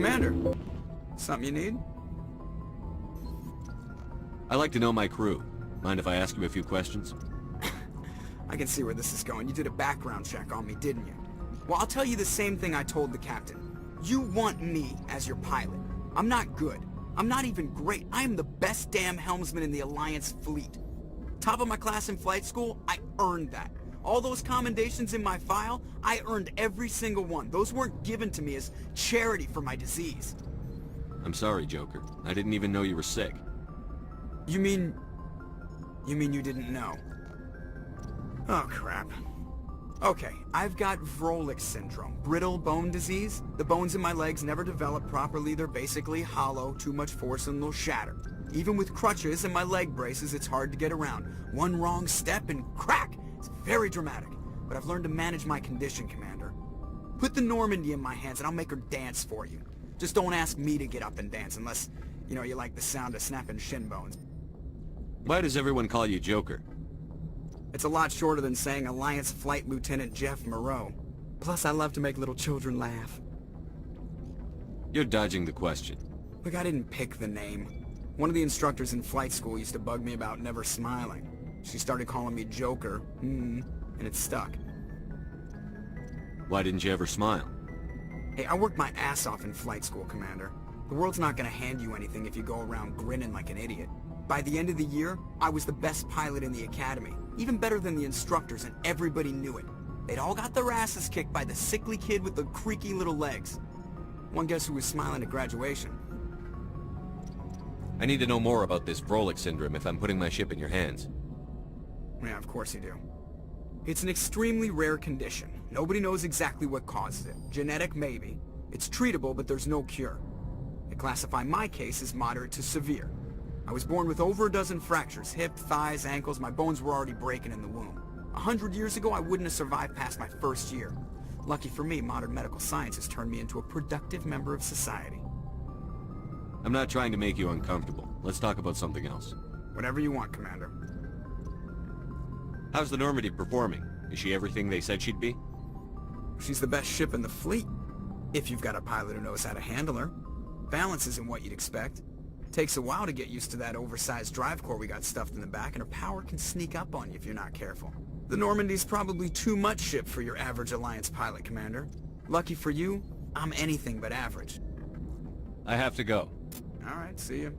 Commander, something you need? I like to know my crew. Mind if I ask you a few questions? I can see where this is going. You did a background check on me, didn't you? Well, I'll tell you the same thing I told the captain. You want me as your pilot. I'm not good. I'm not even great. I am the best damn helmsman in the Alliance fleet. Top of my class in flight school, I earned that. All those commendations in my file, I earned every single one. Those weren't given to me as charity for my disease. I'm sorry, Joker. I didn't even know you were sick. You mean you didn't know? Oh, crap. Okay, I've got Vrolik syndrome, brittle bone disease. The bones in my legs never develop properly. They're basically hollow, too much force and they'll shatter. Even with crutches and my leg braces, it's hard to get around. One wrong step and crack! It's very dramatic. But I've learned to manage my condition, Commander. Put the Normandy in my hands and I'll make her dance for you. Just don't ask me to get up and dance unless, you know, you like the sound of snapping shin bones. Why does everyone call you Joker? It's a lot shorter than saying Alliance Flight Lieutenant Jeff Moreau. Plus, I love to make little children laugh. You're dodging the question. Look, I didn't pick the name. One of the instructors in flight school used to bug me about never smiling. She started calling me Joker, and it stuck. Why didn't you ever smile? Hey, I worked my ass off in flight school, Commander. The world's not gonna hand you anything if you go around grinning like an idiot. By the end of the year, I was the best pilot in the academy. Even better than the instructors, and everybody knew it. They'd all got their asses kicked by the sickly kid with the creaky little legs. One guess who was smiling at graduation? I need to know more about this Vrolik syndrome if I'm putting my ship in your hands. Yeah, of course you do. It's an extremely rare condition. Nobody knows exactly what causes it. Genetic, maybe. It's treatable, but there's no cure. They classify my case as moderate to severe. I was born with over a dozen fractures, hip, thighs, ankles. My bones were already breaking in the womb. 100 years ago, I wouldn't have survived past my first year. Lucky for me, modern medical science has turned me into a productive member of society. I'm not trying to make you uncomfortable. Let's talk about something else. Whatever you want, Commander. How's the Normandy performing? Is she everything they said she'd be? She's the best ship in the fleet. If you've got a pilot who knows how to handle her. Balance isn't what you'd expect. Takes a while to get used to that oversized drive core we got stuffed in the back, and her power can sneak up on you if you're not careful. The Normandy's probably too much ship for your average Alliance pilot, Commander. Lucky for you, I'm anything but average. I have to go. Alright, see you.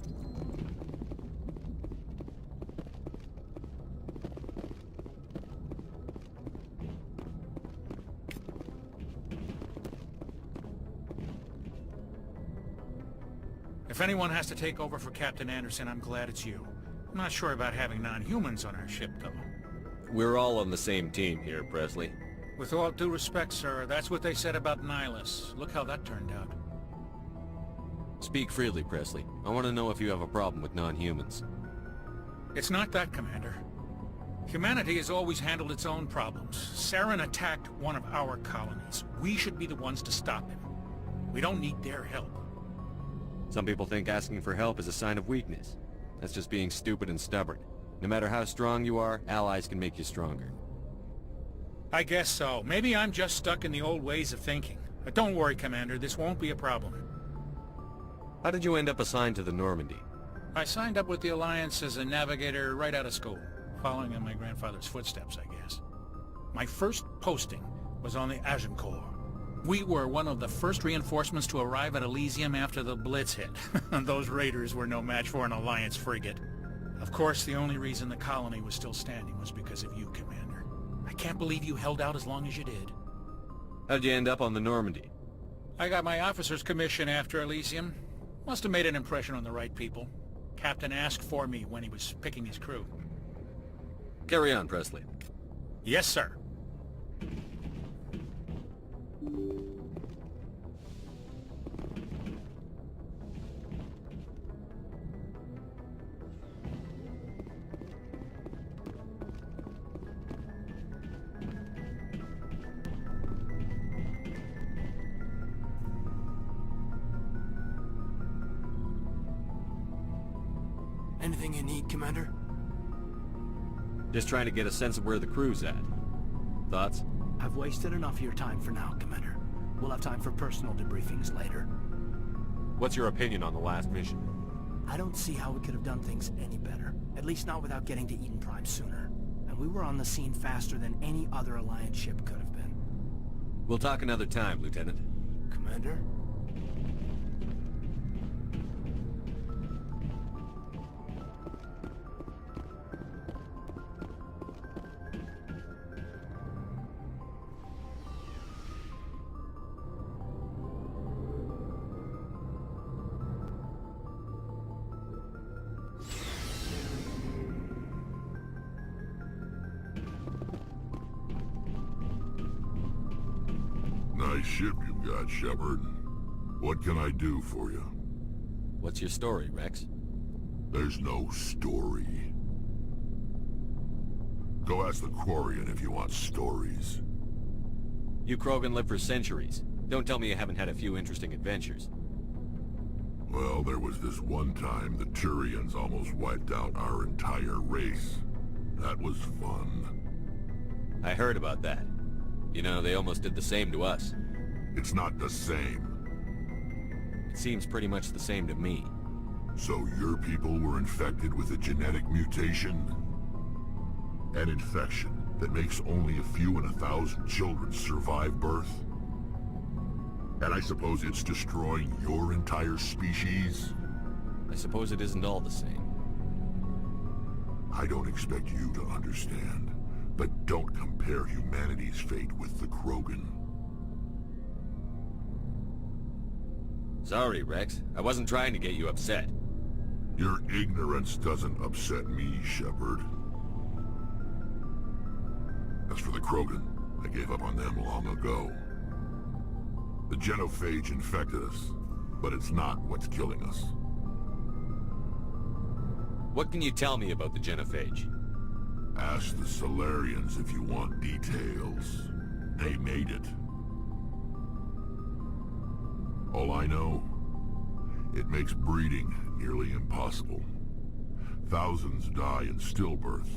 If anyone has to take over for Captain Anderson, I'm glad it's you. I'm not sure about having non-humans on our ship, though. We're all on the same team here, Presley. With all due respect, sir, that's what they said about Nihilus. Look how that turned out. Speak freely, Presley. I want to know if you have a problem with non-humans. It's not that, Commander. Humanity has always handled its own problems. Saren attacked one of our colonies. We should be the ones to stop him. We don't need their help. Some people think asking for help is a sign of weakness. That's just being stupid and stubborn. No matter how strong you are, allies can make you stronger. I guess so. Maybe I'm just stuck in the old ways of thinking. But don't worry, Commander, this won't be a problem. How did you end up assigned to the Normandy? I signed up with the Alliance as a navigator right out of school, following in my grandfather's footsteps, I guess. My first posting was on the Agincourt. We were one of the first reinforcements to arrive at Elysium after the Blitz hit. Those raiders were no match for an Alliance frigate. Of course, the only reason the colony was still standing was because of you, Commander. I can't believe you held out as long as you did. How'd you end up on the Normandy? I got my officer's commission after Elysium. Must have made an impression on the right people. Captain asked for me when he was picking his crew. Carry on, Presley. Yes, sir. Anything you need, Commander? Just trying to get a sense of where the crew's at. Thoughts? I've wasted enough of your time for now, Commander. We'll have time for personal debriefings later. What's your opinion on the last mission? I don't see how we could have done things any better. At least not without getting to Eden Prime sooner. And we were on the scene faster than any other Alliance ship could have been. We'll talk another time, Lieutenant. Commander? Nice ship you've got, Shepard. What can I do for you? What's your story, Rex? There's no story. Go ask the Quarian if you want stories. You Krogan lived for centuries. Don't tell me you haven't had a few interesting adventures. Well, there was this one time the Turians almost wiped out our entire race. That was fun. I heard about that. You know, they almost did the same to us. It's not the same. It seems pretty much the same to me. So your people were infected with a genetic mutation? An infection that makes only a few in 1,000 children survive birth? And I suppose it's destroying your entire species? I suppose it isn't all the same. I don't expect you to understand, but don't compare humanity's fate with the Krogan. Sorry, Rex. I wasn't trying to get you upset. Your ignorance doesn't upset me, Shepard. As for the Krogan, I gave up on them long ago. The genophage infected us, but it's not what's killing us. What can you tell me about the genophage? Ask the Solarians if you want details. They made it. All I know, it makes breeding nearly impossible. Thousands die in stillbirth,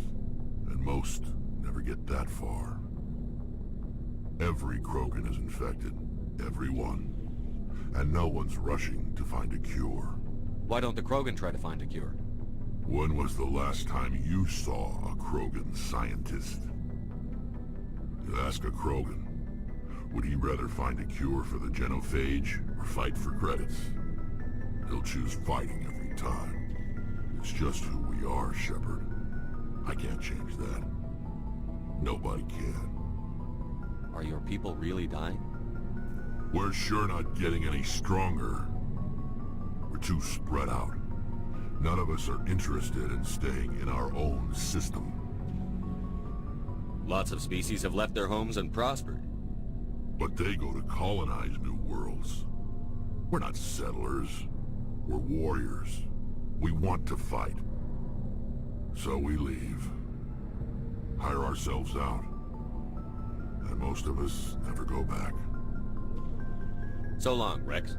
and most never get that far. Every Krogan is infected. Every one. And no one's rushing to find a cure. Why don't the Krogan try to find a cure? When was the last time you saw a Krogan scientist? You ask a Krogan, would he rather find a cure for the genophage or fight for credits? He'll choose fighting every time. It's just who we are, Shepard. I can't change that. Nobody can. Are your people really dying? We're sure not getting any stronger. We're too spread out. None of us are interested in staying in our own system. Lots of species have left their homes and prospered. But they go to colonize new worlds. We're not settlers. We're warriors. We want to fight. So we leave. Hire ourselves out. And most of us never go back. So long, Rex.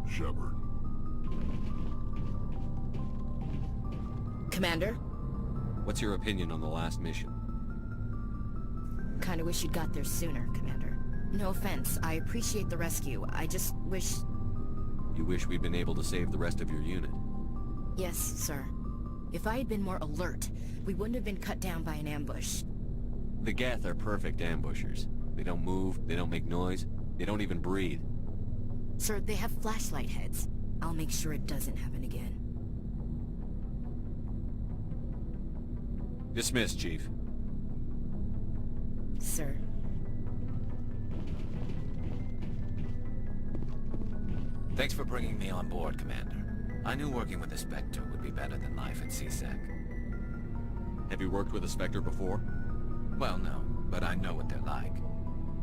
Shepard. Commander? What's your opinion on the last mission? Kinda wish you'd got there sooner, Commander. No offense, I appreciate the rescue. I just wish... You wish we'd been able to save the rest of your unit? Yes, sir. If I had been more alert, we wouldn't have been cut down by an ambush. The Geth are perfect ambushers. They don't move, they don't make noise, they don't even breathe. Sir, they have flashlight heads. I'll make sure it doesn't happen again. Dismissed, Chief. Sir. Thanks for bringing me on board, Commander. I knew working with the Spectre would be better than life at CSEC. Have you worked with a Spectre before? Well, no, but I know what they're like.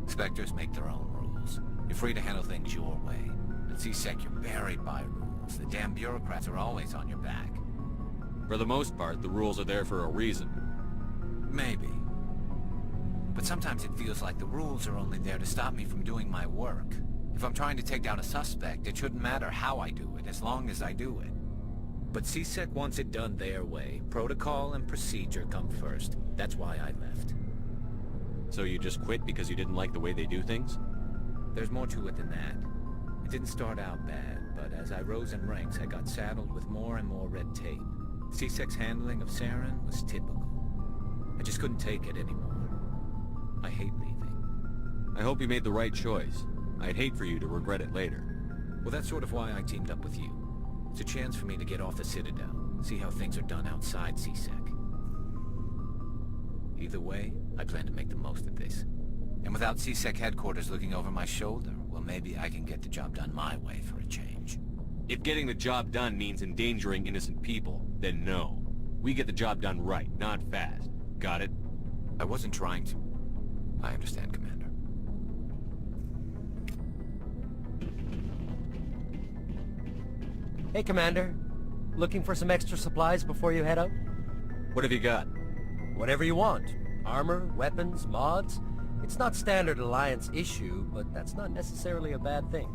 Spectres make their own rules. You're free to handle things your way. At CSEC, you're buried by rules. The damn bureaucrats are always on your back. For the most part, the rules are there for a reason. Maybe. But sometimes it feels like the rules are only there to stop me from doing my work. If I'm trying to take down a suspect, it shouldn't matter how I do it, as long as I do it. But CSEC wants it done their way. Protocol and procedure come first. That's why I left. So you just quit because you didn't like the way they do things? There's more to it than that. It didn't start out bad, but as I rose in ranks, I got saddled with more and more red tape. C-Sec's handling of Saren was typical. I just couldn't take it anymore. I hate leaving. I hope you made the right choice. I'd hate for you to regret it later. Well, that's sort of why I teamed up with you. It's a chance for me to get off the Citadel, see how things are done outside C-Sec. Either way, I plan to make the most of this. And without C-Sec headquarters looking over my shoulder, well, maybe I can get the job done my way for a change. If getting the job done means endangering innocent people, then no. We get the job done right, not fast. Got it? I wasn't trying to. I understand, Commander. Hey, Commander. Looking for some extra supplies before you head out? What have you got? Whatever you want. Armor, weapons, mods. It's not standard Alliance issue, but that's not necessarily a bad thing.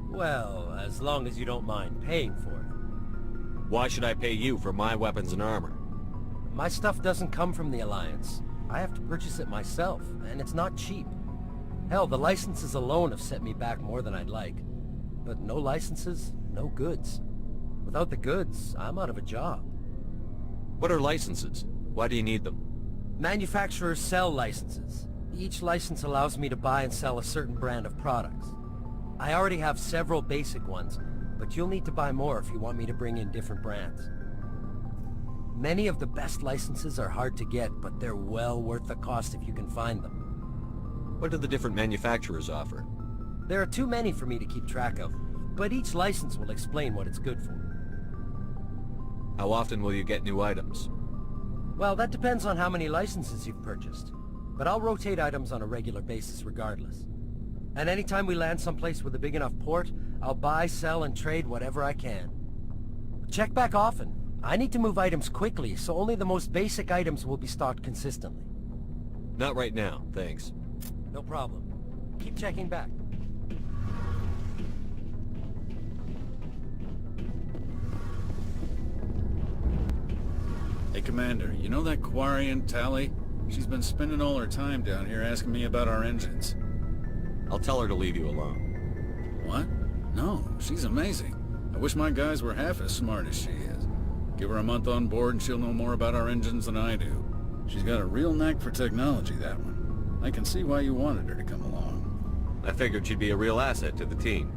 Well, as long as you don't mind paying for it. Why should I pay you for my weapons and armor? My stuff doesn't come from the Alliance. I have to purchase it myself, and it's not cheap. Hell, the licenses alone have set me back more than I'd like. But no licenses, no goods. Without the goods, I'm out of a job. What are licenses? Why do you need them? Manufacturers sell licenses. Each license allows me to buy and sell a certain brand of products. I already have several basic ones, but you'll need to buy more if you want me to bring in different brands. Many of the best licenses are hard to get, but they're well worth the cost if you can find them. What do the different manufacturers offer? There are too many for me to keep track of, but each license will explain what it's good for. How often will you get new items? Well, that depends on how many licenses you've purchased. But I'll rotate items on a regular basis regardless. And anytime we land someplace with a big enough port, I'll buy, sell, and trade whatever I can. Check back often. I need to move items quickly, so only the most basic items will be stocked consistently. Not right now, thanks. No problem. Keep checking back. Hey, Commander, you know that Quarian, Tally? She's been spending all her time down here asking me about our engines. I'll tell her to leave you alone. What? No, she's amazing. I wish my guys were half as smart as she is. Give her a month on board and she'll know more about our engines than I do. She's got a real knack for technology, that one. I can see why you wanted her to come along. I figured she'd be a real asset to the team.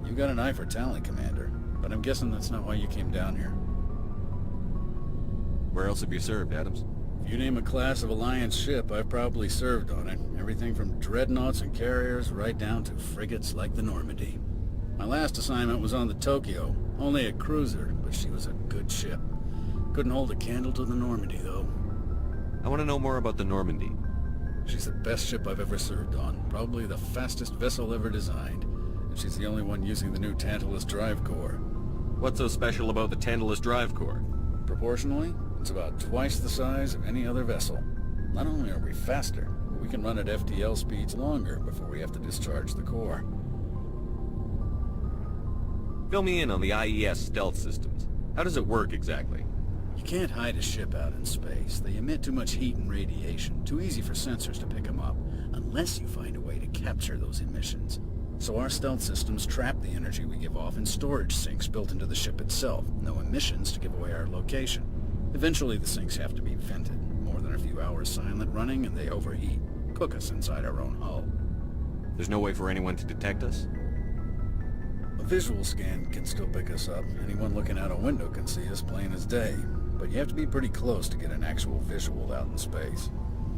You got an eye for Tally, Commander, but I'm guessing that's not why you came down here. Where else have you served, Adams? If you name a class of Alliance ship, I've probably served on it. Everything from dreadnoughts and carriers right down to frigates like the Normandy. My last assignment was on the Tokyo, only a cruiser, but she was a good ship. Couldn't hold a candle to the Normandy, though. I want to know more about the Normandy. She's the best ship I've ever served on, probably the fastest vessel ever designed. And she's the only one using the new Tantalus drive core. What's so special about the Tantalus drive core? Proportionally, it's about twice the size of any other vessel. Not only are we faster, but we can run at FTL speeds longer before we have to discharge the core. Fill me in on the IES stealth systems. How does it work exactly? You can't hide a ship out in space. They emit too much heat and radiation. Too easy for sensors to pick them up, unless you find a way to capture those emissions. So our stealth systems trap the energy we give off in storage sinks built into the ship itself. No emissions to give away our location. Eventually the sinks have to be vented. More than a few hours silent running and they overheat. Cook us inside our own hull. There's no way for anyone to detect us? A visual scan can still pick us up. Anyone looking out a window can see us plain as day. But you have to be pretty close to get an actual visual out in space.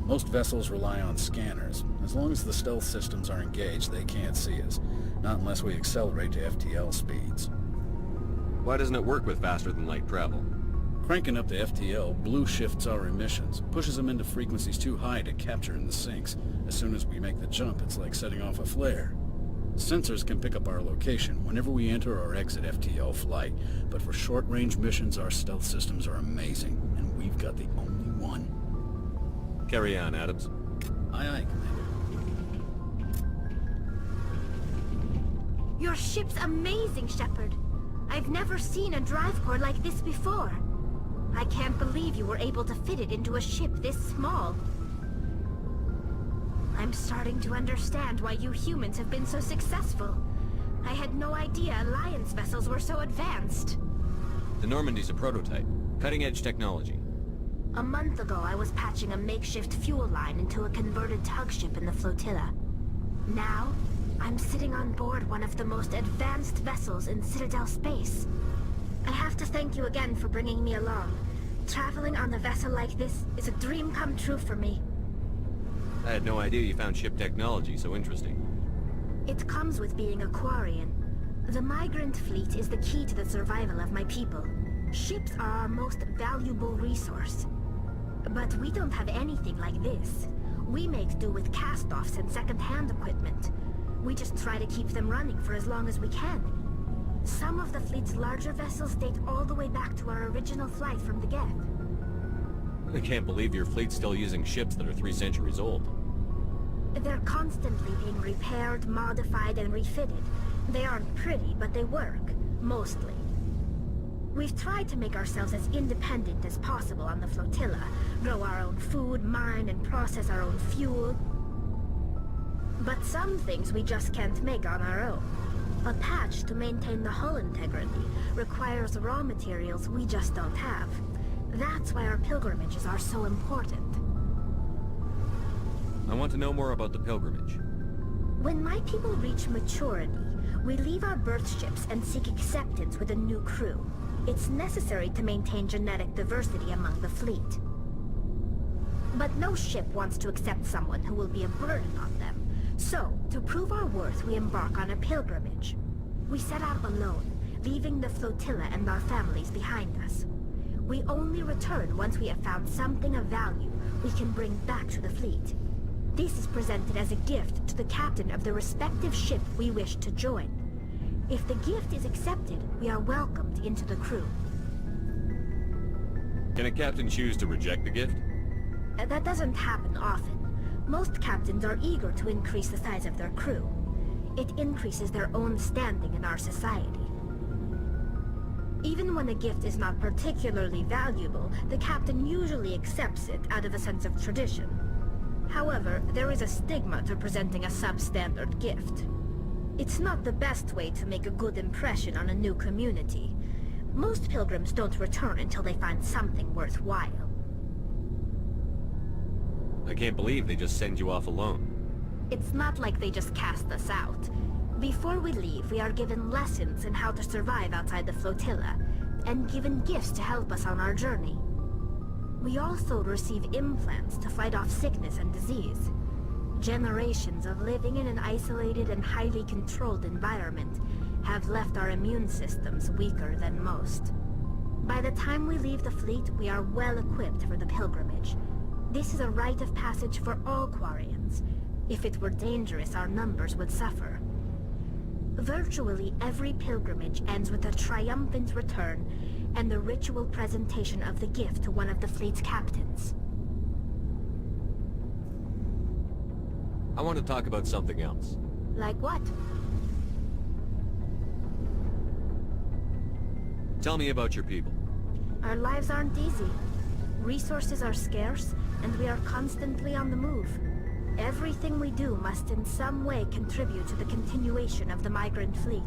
Most vessels rely on scanners. As long as the stealth systems are engaged, they can't see us. Not unless we accelerate to FTL speeds. Why doesn't it work with faster-than-light travel? Cranking up to FTL blue shifts our emissions, pushes them into frequencies too high to capture in the sinks. As soon as we make the jump, it's like setting off a flare. Sensors can pick up our location whenever we enter or exit FTL flight, but for short-range missions, our stealth systems are amazing, and we've got the only one. Carry on, Adams. Aye, aye, Commander. Your ship's amazing, Shepard. I've never seen a drive core like this before. I can't believe you were able to fit it into a ship this small. I'm starting to understand why you humans have been so successful. I had no idea Alliance vessels were so advanced. The Normandy's a prototype. Cutting-edge technology. A month ago, I was patching a makeshift fuel line into a converted tug ship in the flotilla. Now, I'm sitting on board one of the most advanced vessels in Citadel space. I have to thank you again for bringing me along. Traveling on a vessel like this is a dream come true for me. I had no idea you found ship technology so interesting. It comes with being a Quarian. The migrant fleet is the key to the survival of my people. Ships are our most valuable resource. But we don't have anything like this. We make do with cast-offs and second-hand equipment. We just try to keep them running for as long as we can. Some of the fleet's larger vessels date all the way back to our original flight from the Geth. I can't believe your fleet's still using ships that are 3 centuries old. They're constantly being repaired, modified, and refitted. They aren't pretty, but they work. Mostly. We've tried to make ourselves as independent as possible on the flotilla. Grow our own food, mine, and process our own fuel. But some things we just can't make on our own. A patch to maintain the hull integrity requires raw materials we just don't have. That's why our pilgrimages are so important. I want to know more about the pilgrimage. When my people reach maturity, we leave our birth ships and seek acceptance with a new crew. It's necessary to maintain genetic diversity among the fleet. But no ship wants to accept someone who will be a burden on them. So, to prove our worth, we embark on a pilgrimage. We set out alone, leaving the flotilla and our families behind us. We only return once we have found something of value we can bring back to the fleet. This is presented as a gift to the captain of the respective ship we wish to join. If the gift is accepted, we are welcomed into the crew. Can a captain choose to reject the gift? That doesn't happen often. Most captains are eager to increase the size of their crew. It increases their own standing in our society. Even when a gift is not particularly valuable, the captain usually accepts it out of a sense of tradition. However, there is a stigma to presenting a substandard gift. It's not the best way to make a good impression on a new community. Most pilgrims don't return until they find something worthwhile. I can't believe they just send you off alone. It's not like they just cast us out. Before we leave, we are given lessons in how to survive outside the flotilla, and given gifts to help us on our journey. We also receive implants to fight off sickness and disease. Generations of living in an isolated and highly controlled environment have left our immune systems weaker than most. By the time we leave the fleet, we are well equipped for the pilgrimage. This is a rite of passage for all Quarians. If it were dangerous, our numbers would suffer. Virtually every pilgrimage ends with a triumphant return and the ritual presentation of the gift to one of the fleet's captains. I want to talk about something else. Like what? Tell me about your people. Our lives aren't easy. Resources are scarce, and we are constantly on the move. Everything we do must in some way contribute to the continuation of the migrant fleet.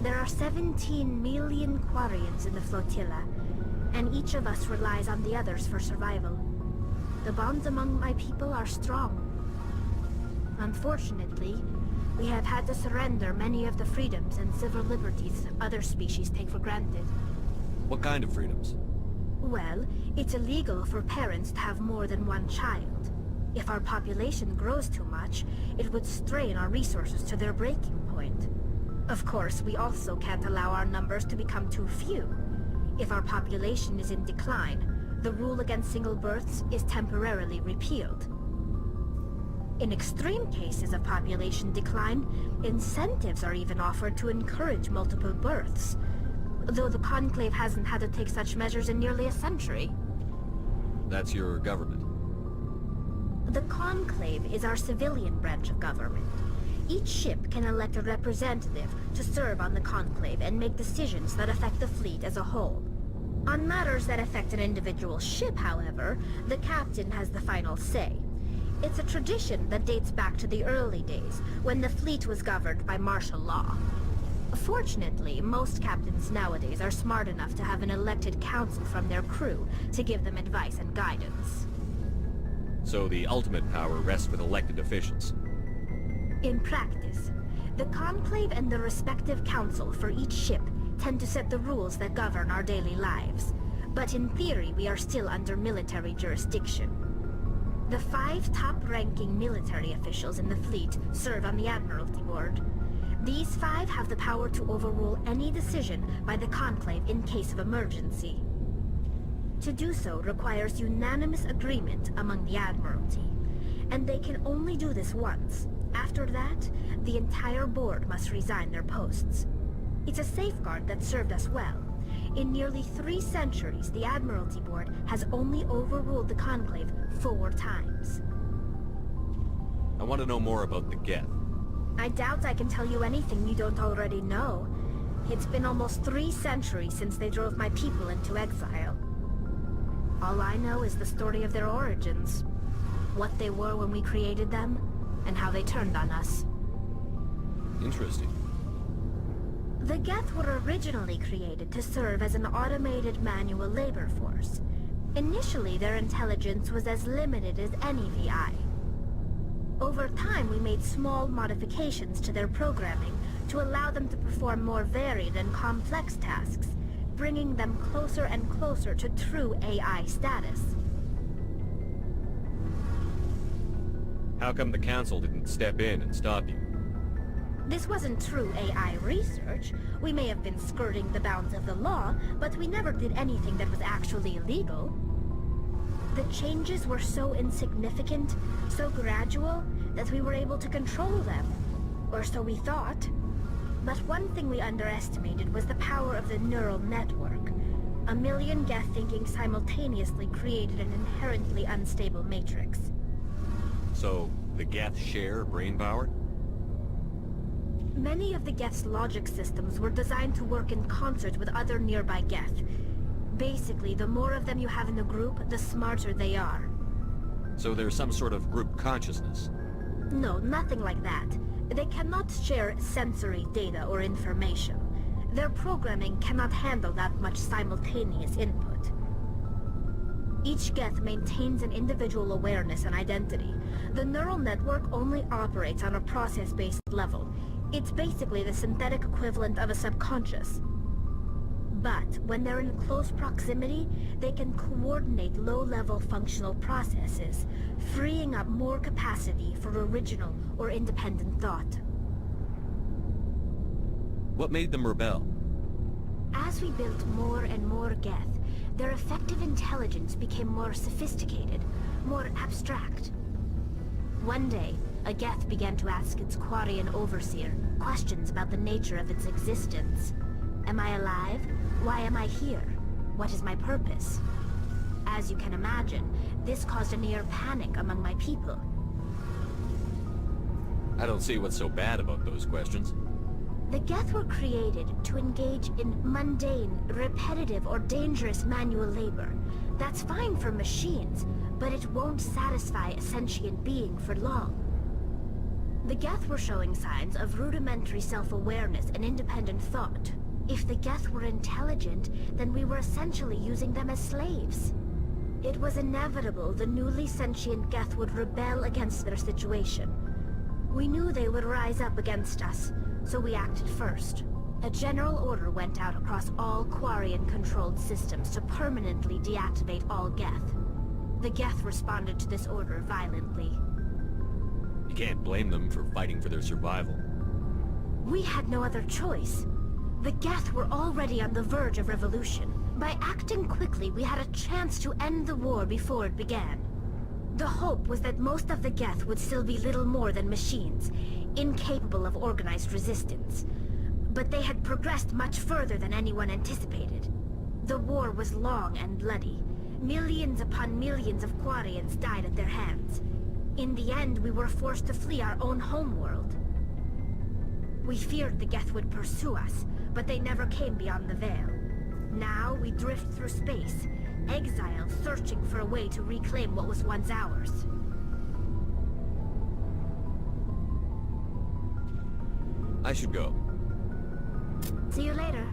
There are 17 million Quarians in the flotilla, and each of us relies on the others for survival. The bonds among my people are strong. Unfortunately, we have had to surrender many of the freedoms and civil liberties other species take for granted. What kind of freedoms? Well, it's illegal for parents to have more than one child. If our population grows too much, it would strain our resources to their breaking point. Of course, we also can't allow our numbers to become too few. If our population is in decline, the rule against single births is temporarily repealed. In extreme cases of population decline, incentives are even offered to encourage multiple births, though the Conclave hasn't had to take such measures in nearly a century. That's your government. The Conclave is our civilian branch of government. Each ship can elect a representative to serve on the Conclave and make decisions that affect the fleet as a whole. On matters that affect an individual ship, however, the captain has the final say. It's a tradition that dates back to the early days, when the fleet was governed by martial law. Fortunately, most captains nowadays are smart enough to have an elected council from their crew to give them advice and guidance. So the ultimate power rests with elected officials. In practice, the Conclave and the respective council for each ship tend to set the rules that govern our daily lives. But in theory, we are still under military jurisdiction. The 5 top-ranking military officials in the fleet serve on the Admiralty Board. These 5 have the power to overrule any decision by the Conclave in case of emergency. To do so requires unanimous agreement among the Admiralty, and they can only do this once. After that, the entire board must resign their posts. It's a safeguard that served us well. In nearly 3 centuries, the Admiralty Board has only overruled the Conclave 4 times. I want to know more about the Geth. I doubt I can tell you anything you don't already know. It's been almost 3 centuries since they drove my people into exile. All I know is the story of their origins, what they were when we created them, and how they turned on us. Interesting. The Geth were originally created to serve as an automated manual labor force. Initially, their intelligence was as limited as any VI. Over time, we made small modifications to their programming to allow them to perform more varied and complex tasks, bringing them closer and closer to true AI status. How come the Council didn't step in and stop you? This wasn't true AI research. We may have been skirting the bounds of the law, but we never did anything that was actually illegal. The changes were so insignificant, so gradual, that we were able to control them. Or so we thought. But one thing we underestimated was the power of the neural network. A million Geth thinking simultaneously created an inherently unstable matrix. So, the Geth share brain power? Many of the Geth's logic systems were designed to work in concert with other nearby Geth. Basically, the more of them you have in the group, the smarter they are. So there's some sort of group consciousness? No, nothing like that. They cannot share sensory data or information. Their programming cannot handle that much simultaneous input. Each Geth maintains an individual awareness and identity. The neural network only operates on a process-based level. It's basically the synthetic equivalent of a subconscious. But when they're in close proximity, they can coordinate low-level functional processes, freeing up more capacity for original or independent thought. What made them rebel? As we built more and more Geth, their effective intelligence became more sophisticated, more abstract. One day, a Geth began to ask its Quarian overseer questions about the nature of its existence. Am I alive? Why am I here? What is my purpose? As you can imagine, this caused a near panic among my people. I don't see what's so bad about those questions. The Geth were created to engage in mundane, repetitive, or dangerous manual labor. That's fine for machines, but it won't satisfy a sentient being for long. The Geth were showing signs of rudimentary self-awareness and independent thought. If the Geth were intelligent, then we were essentially using them as slaves. It was inevitable the newly sentient Geth would rebel against their situation. We knew they would rise up against us, so we acted first. A general order went out across all Quarian-controlled systems to permanently deactivate all Geth. The Geth responded to this order violently. You can't blame them for fighting for their survival. We had no other choice. The Geth were already on the verge of revolution. By acting quickly, we had a chance to end the war before it began. The hope was that most of the Geth would still be little more than machines, incapable of organized resistance. But they had progressed much further than anyone anticipated. The war was long and bloody. Millions upon millions of Quarians died at their hands. In the end, we were forced to flee our own homeworld. We feared the Geth would pursue us, but they never came beyond the Veil. Now we drift through space, exiled, searching for a way to reclaim what was once ours. I should go. See you later.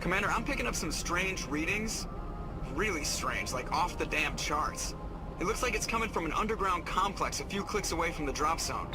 Commander, I'm picking up some strange readings. Really strange, like off the damn charts. It looks like it's coming from an underground complex a few clicks away from the drop zone.